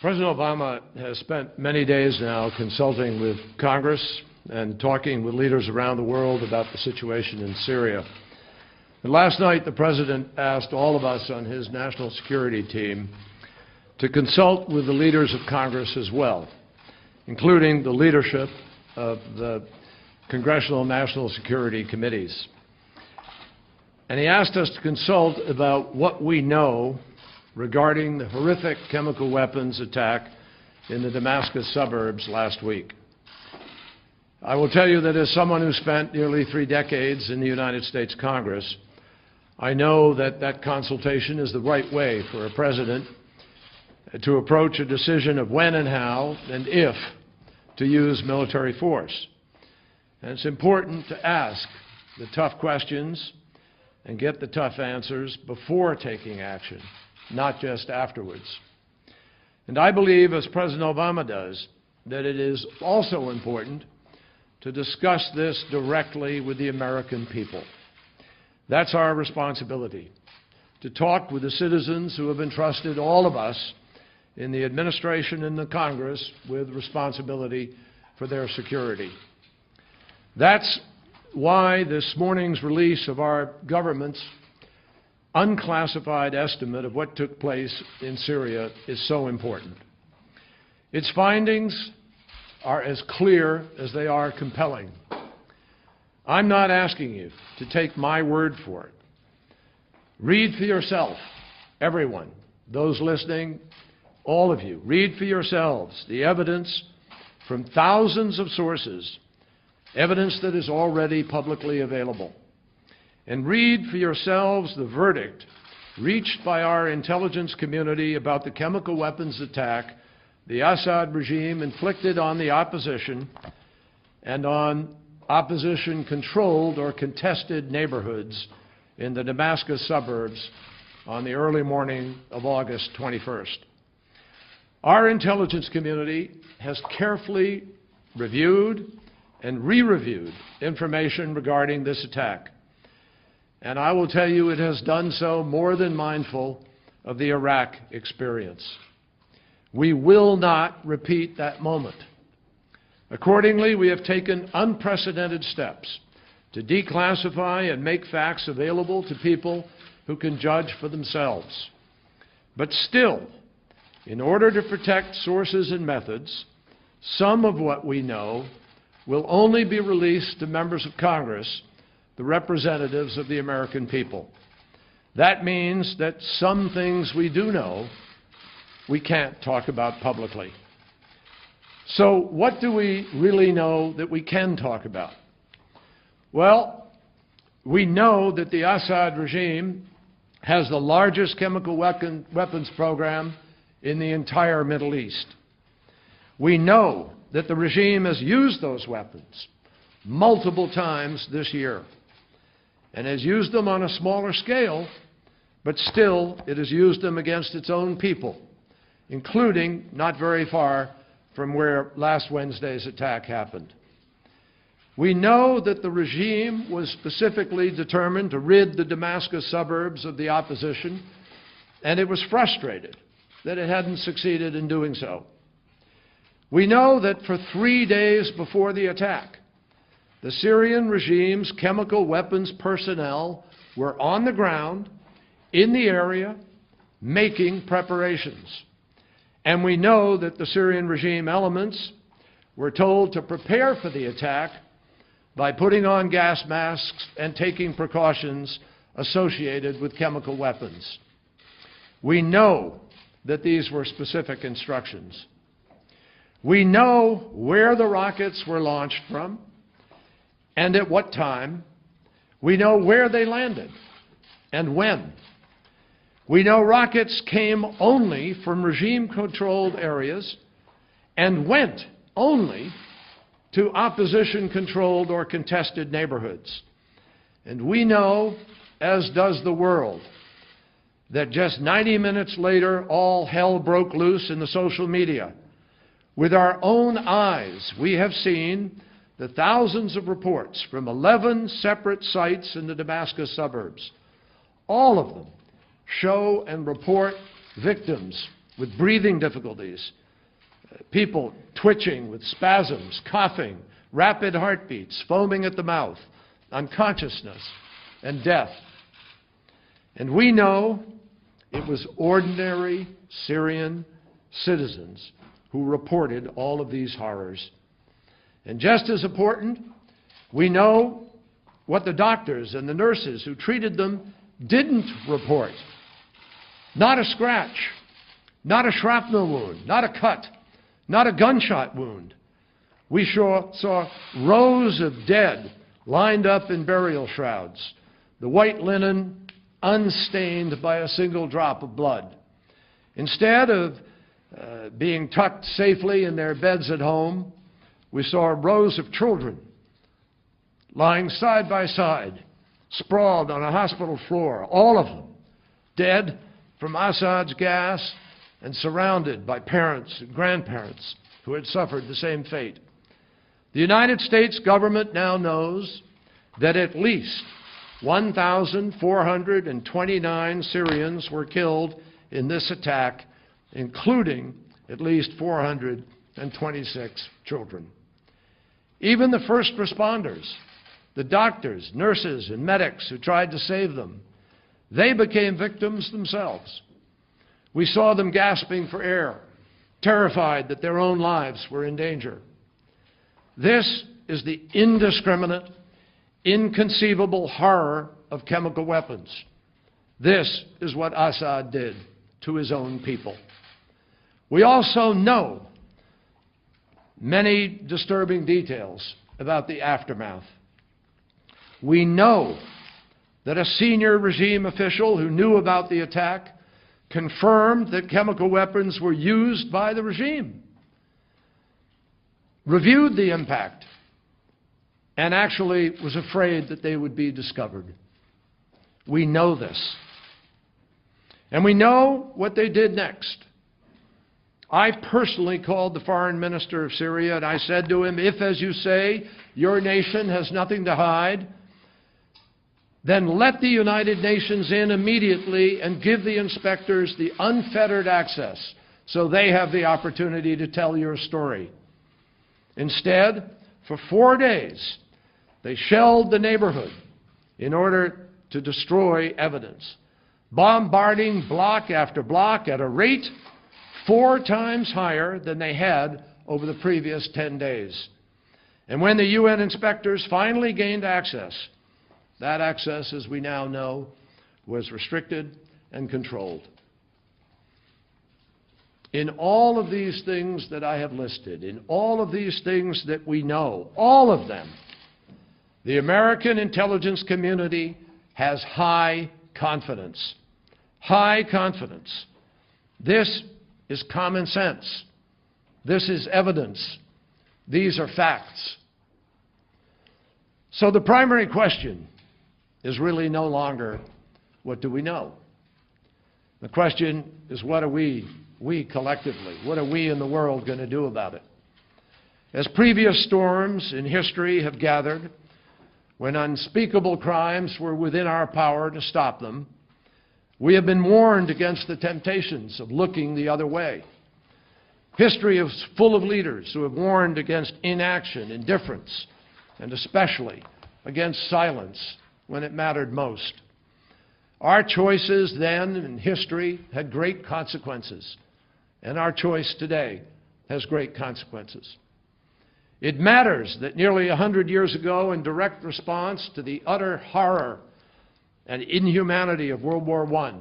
President Obama has spent many days now consulting with Congress and talking with leaders around the world about the situation in Syria. And last night, the President asked all of us on his national security team to consult with the leaders of Congress as well, including the leadership of the Congressional National Security Committees. And he asked us to consult about what we know regarding the horrific chemical weapons attack in the Damascus suburbs last week. I will tell you that as someone who spent nearly 3 decades in the United States Congress, I know that that consultation is the right way for a president to approach a decision of when and how and if to use military force. And it's important to ask the tough questions and get the tough answers before taking action, not just afterwards. And I believe, as President Obama does, that it is also important to discuss this directly with the American people. That's our responsibility, to talk with the citizens who have entrusted all of us in the administration and the Congress with responsibility for their security. That's why this morning's release of our government's unclassified estimate of what took place in Syria is so important. Its findings are as clear as they are compelling. I'm not asking you to take my word for it. Read for yourself, everyone, those listening, all of you. Read for yourselves the evidence from thousands of sources, evidence that is already publicly available. And read for yourselves the verdict reached by our intelligence community about the chemical weapons attack the Assad regime inflicted on the opposition and on opposition-controlled or contested neighborhoods in the Damascus suburbs on the early morning of August 21st. Our intelligence community has carefully reviewed and re-reviewed information regarding this attack. And I will tell you it has done so more than mindful of the Iraq experience. We will not repeat that moment. Accordingly, we have taken unprecedented steps to declassify and make facts available to people who can judge for themselves. But still, in order to protect sources and methods, some of what we know will only be released to members of Congress, the representatives of the American people. That means that some things we do know we can't talk about publicly. So what do we really know that we can talk about? Well, we know that the Assad regime has the largest chemical weapons program in the entire Middle East. We know that the regime has used those weapons multiple times this year and has used them on a smaller scale, but still it has used them against its own people, including not very far from where last Wednesday's attack happened. We know that the regime was specifically determined to rid the Damascus suburbs of the opposition, and it was frustrated that it hadn't succeeded in doing so. We know that for 3 days before the attack, the Syrian regime's chemical weapons personnel were on the ground in the area making preparations. And we know that the Syrian regime elements were told to prepare for the attack by putting on gas masks and taking precautions associated with chemical weapons. We know that these were specific instructions. We know where the rockets were launched from and at what time. We know where they landed and when. We know rockets came only from regime-controlled areas and went only to opposition-controlled or contested neighborhoods. And we know, as does the world, that just 90 minutes later, all hell broke loose in the social media. With our own eyes, we have seen the thousands of reports from 11 separate sites in the Damascus suburbs. All of them show and report victims with breathing difficulties, people twitching with spasms, coughing, rapid heartbeats, foaming at the mouth, unconsciousness, and death. And we know it was ordinary Syrian citizens who reported all of these horrors. And just as important, we know what the doctors and the nurses who treated them didn't report. Not a scratch, not a shrapnel wound, not a cut, not a gunshot wound. We saw rows of dead lined up in burial shrouds, the white linen unstained by a single drop of blood. Instead of being tucked safely in their beds at home, we saw rows of children lying side by side, sprawled on a hospital floor, all of them dead from Assad's gas and surrounded by parents and grandparents who had suffered the same fate. The United States government now knows that at least 1,429 Syrians were killed in this attack, including at least 426 children. Even the first responders, the doctors, nurses, and medics who tried to save them, they became victims themselves. We saw them gasping for air, terrified that their own lives were in danger. This is the indiscriminate, inconceivable horror of chemical weapons. This is what Assad did to his own people. We also know many disturbing details about the aftermath. We know that a senior regime official who knew about the attack confirmed that chemical weapons were used by the regime, reviewed the impact, and actually was afraid that they would be discovered. We know this. And we know what they did next. I personally called the foreign minister of Syria and I said to him, if, as you say, your nation has nothing to hide, then let the United Nations in immediately and give the inspectors the unfettered access so they have the opportunity to tell your story. Instead, for 4 days, they shelled the neighborhood in order to destroy evidence, bombarding block after block at a rate 4 times higher than they had over the previous 10 days. And when the UN inspectors finally gained access, that access, as we now know, was restricted and controlled. In all of these things that I have listed, in all of these things that we know, all of them, the American intelligence community has high confidence. High confidence. This is common sense. This is evidence. These are facts. So the primary question is really no longer, what do we know? The question is, what are we collectively, what are we in the world going to do about it? As previous storms in history have gathered, when unspeakable crimes were within our power to stop them, we have been warned against the temptations of looking the other way. History is full of leaders who have warned against inaction, indifference, and especially against silence when it mattered most. Our choices then in history had great consequences, and our choice today has great consequences. It matters that nearly 100 years ago, in direct response to the utter horror and inhumanity of World War I,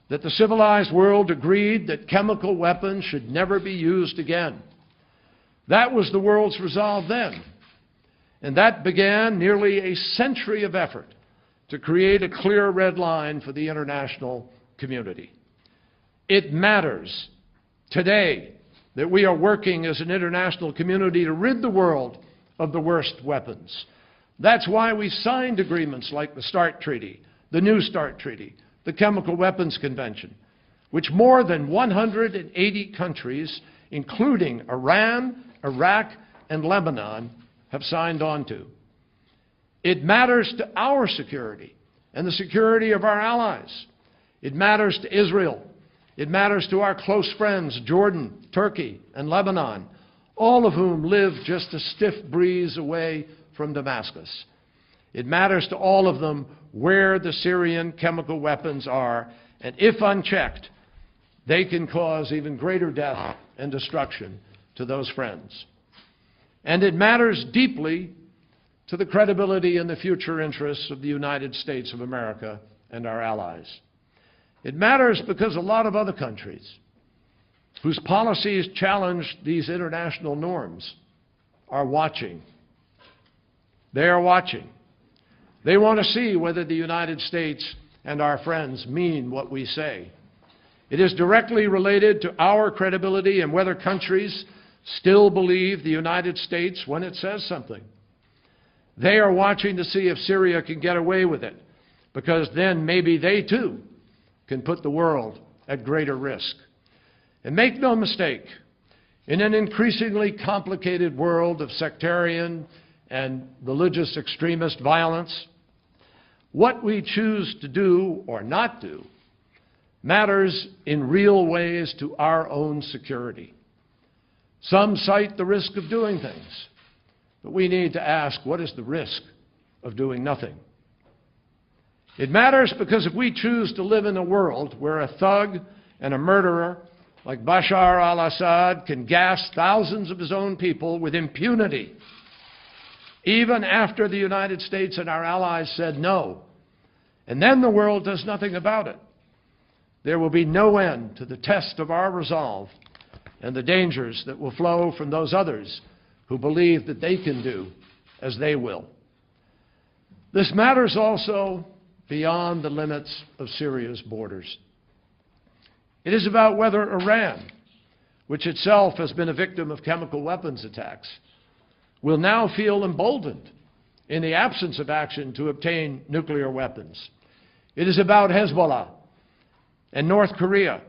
that the civilized world agreed that chemical weapons should never be used again. That was the world's resolve then. And that began nearly a century of effort to create a clear red line for the international community. It matters today that we are working as an international community to rid the world of the worst weapons. That's why we signed agreements like the START Treaty, the New START Treaty, the Chemical Weapons Convention, which more than 180 countries, including Iran, Iraq, and Lebanon, have signed on to. It matters to our security and the security of our allies. It matters to Israel It matters to our close friends, Jordan, Turkey, and Lebanon, all of whom live just a stiff breeze away from Damascus. It matters to all of them where the Syrian chemical weapons are, and if unchecked, they can cause even greater death and destruction to those friends. And it matters deeply to the credibility and the future interests of the United States of America and our allies. It matters because a lot of other countries whose policies challenge these international norms are watching. They are watching. They want to see whether the United States and our friends mean what we say. It is directly related to our credibility and whether countries still believe the United States when it says something. They are watching to see if Syria can get away with it, because then maybe they too can put the world at greater risk. And make no mistake, in an increasingly complicated world of sectarian and religious extremist violence, what we choose to do or not do matters in real ways to our own security. Some cite the risk of doing things, but we need to ask, what is the risk of doing nothing? It matters because if we choose to live in a world where a thug and a murderer like Bashar al-Assad can gas thousands of his own people with impunity, even after the United States and our allies said no, and then the world does nothing about it, there will be no end to the test of our resolve and the dangers that will flow from those others who believe that they can do as they will. This matters also beyond the limits of Syria's borders. It is about whether Iran, which itself has been a victim of chemical weapons attacks, will now feel emboldened in the absence of action to obtain nuclear weapons. It is about Hezbollah and North Korea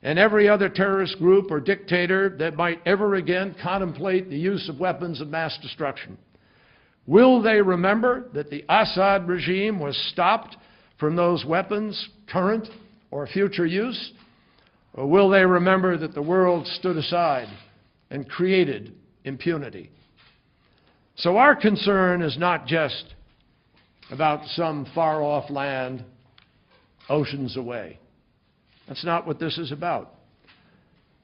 and every other terrorist group or dictator that might ever again contemplate the use of weapons of mass destruction. Will they remember that the Assad regime was stopped from those weapons' current or future use? Or will they remember that the world stood aside and created impunity? So our concern is not just about some far-off land oceans away. That's not what this is about.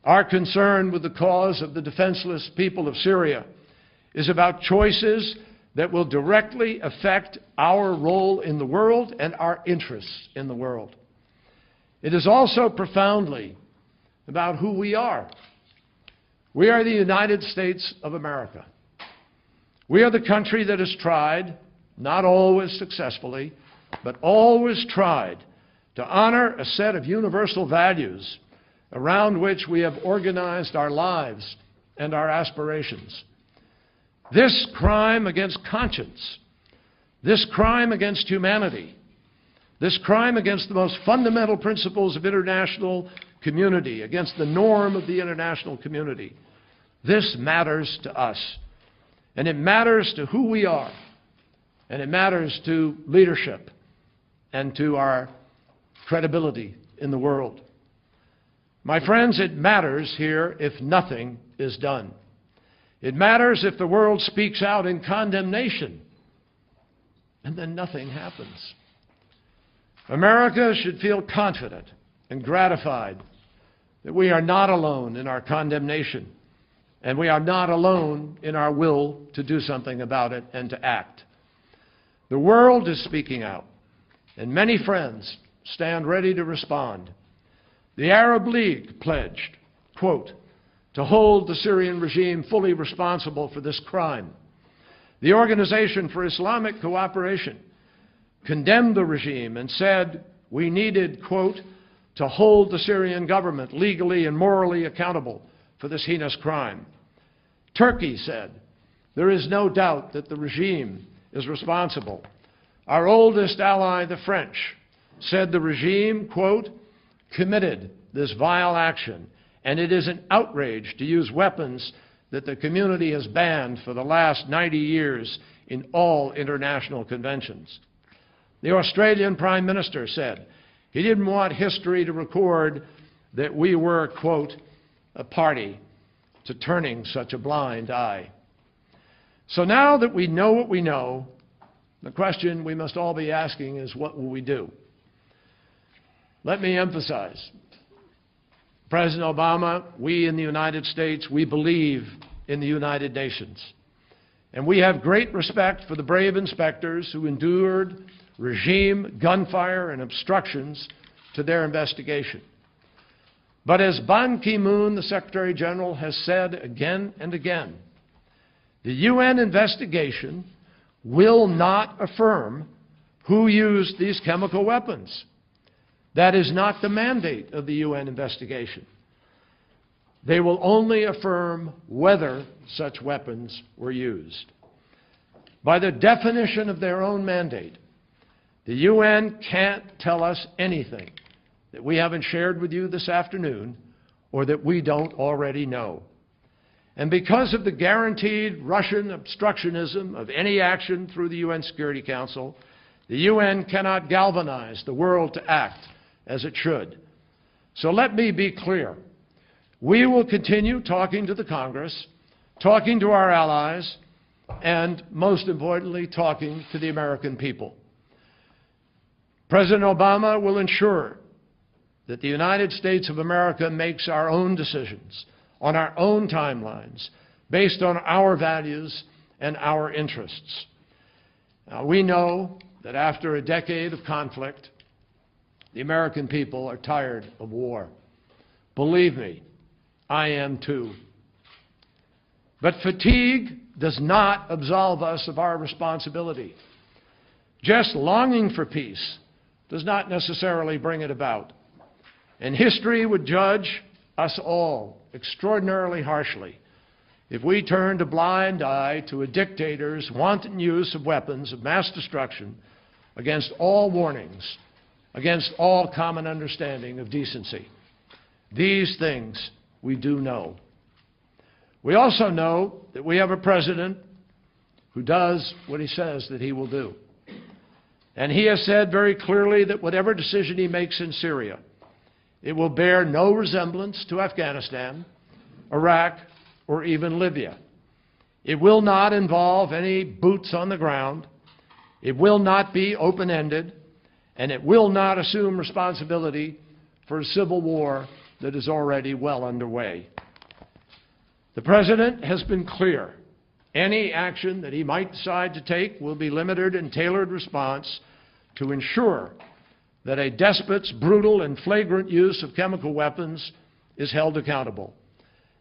Our concern with the cause of the defenseless people of Syria is about choices that will directly affect our role in the world and our interests in the world. It is also profoundly about who we are. We are the United States of America. We are the country that has tried, not always successfully, but always tried to honor a set of universal values around which we have organized our lives and our aspirations. This crime against conscience, this crime against humanity, this crime against the most fundamental principles of international community, against the norm of the international community, this matters to us. And it matters to who we are, and it matters to leadership and to our credibility in the world. My friends, it matters here if nothing is done. It matters if the world speaks out in condemnation and then nothing happens. America should feel confident and gratified that we are not alone in our condemnation, and we are not alone in our will to do something about it and to act. The world is speaking out, and many friends stand ready to respond. The Arab League pledged, quote, to hold the Syrian regime fully responsible for this crime. The Organization for Islamic Cooperation condemned the regime and said we needed, quote, to hold the Syrian government legally and morally accountable for this heinous crime. Turkey said there is no doubt that the regime is responsible. Our oldest ally, the French, said the regime, quote, committed this vile action, and it is an outrage to use weapons that the community has banned for the last 90 years in all international conventions. The Australian Prime Minister said he didn't want history to record that we were, quote, a party to turning such a blind eye. So now that we know what we know, the question we must all be asking is, what will we do? Let me emphasize, President Obama, we in the United States, we believe in the United Nations. And we have great respect for the brave inspectors who endured regime, gunfire, and obstructions to their investigation. But as Ban Ki-moon, the Secretary General, has said again and again, the UN investigation will not affirm who used these chemical weapons. That is not the mandate of the UN investigation. They will only affirm whether such weapons were used. By the definition of their own mandate, the UN can't tell us anything that we haven't shared with you this afternoon or that we don't already know. And because of the guaranteed Russian obstructionism of any action through the UN Security Council, the UN cannot galvanize the world to act as it should. So let me be clear. We will continue talking to the Congress, talking to our allies, and most importantly, talking to the American people. President Obama will ensure that the United States of America makes our own decisions on our own timelines based on our values and our interests. Now, we know that after a decade of conflict, the American people are tired of war. Believe me, I am too. But fatigue does not absolve us of our responsibility. Just longing for peace does not necessarily bring it about. And history would judge us all extraordinarily harshly if we turned a blind eye to a dictator's wanton use of weapons of mass destruction against all warnings, against all common understanding of decency. These things we do know. We also know that we have a president who does what he says that he will do. And he has said very clearly that whatever decision he makes in Syria, it will bear no resemblance to Afghanistan, Iraq, or even Libya. It will not involve any boots on the ground. It will not be open-ended, and it will not assume responsibility for a civil war that is already well underway. The President has been clear. Any action that he might decide to take will be limited and tailored response to ensure that a despot's brutal and flagrant use of chemical weapons is held accountable.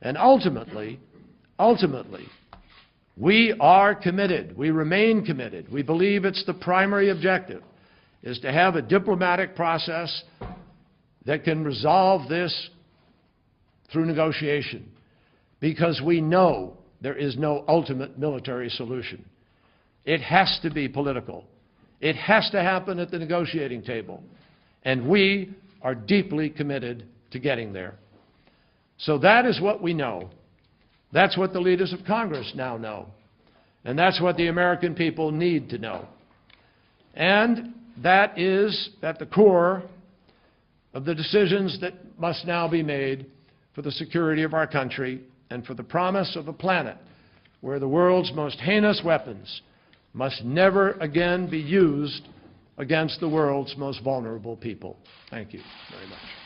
And ultimately, we are committed. We remain committed. We believe it's the primary objective, is to have a diplomatic process that can resolve this through negotiation, because we know there is no ultimate military solution. It has to be political. It has to happen at the negotiating table, and we are deeply committed to getting there. So that is what we know. That's what the leaders of Congress now know, and that's what the American people need to know. And that is at the core of the decisions that must now be made for the security of our country and for the promise of a planet where the world's most heinous weapons must never again be used against the world's most vulnerable people. Thank you very much.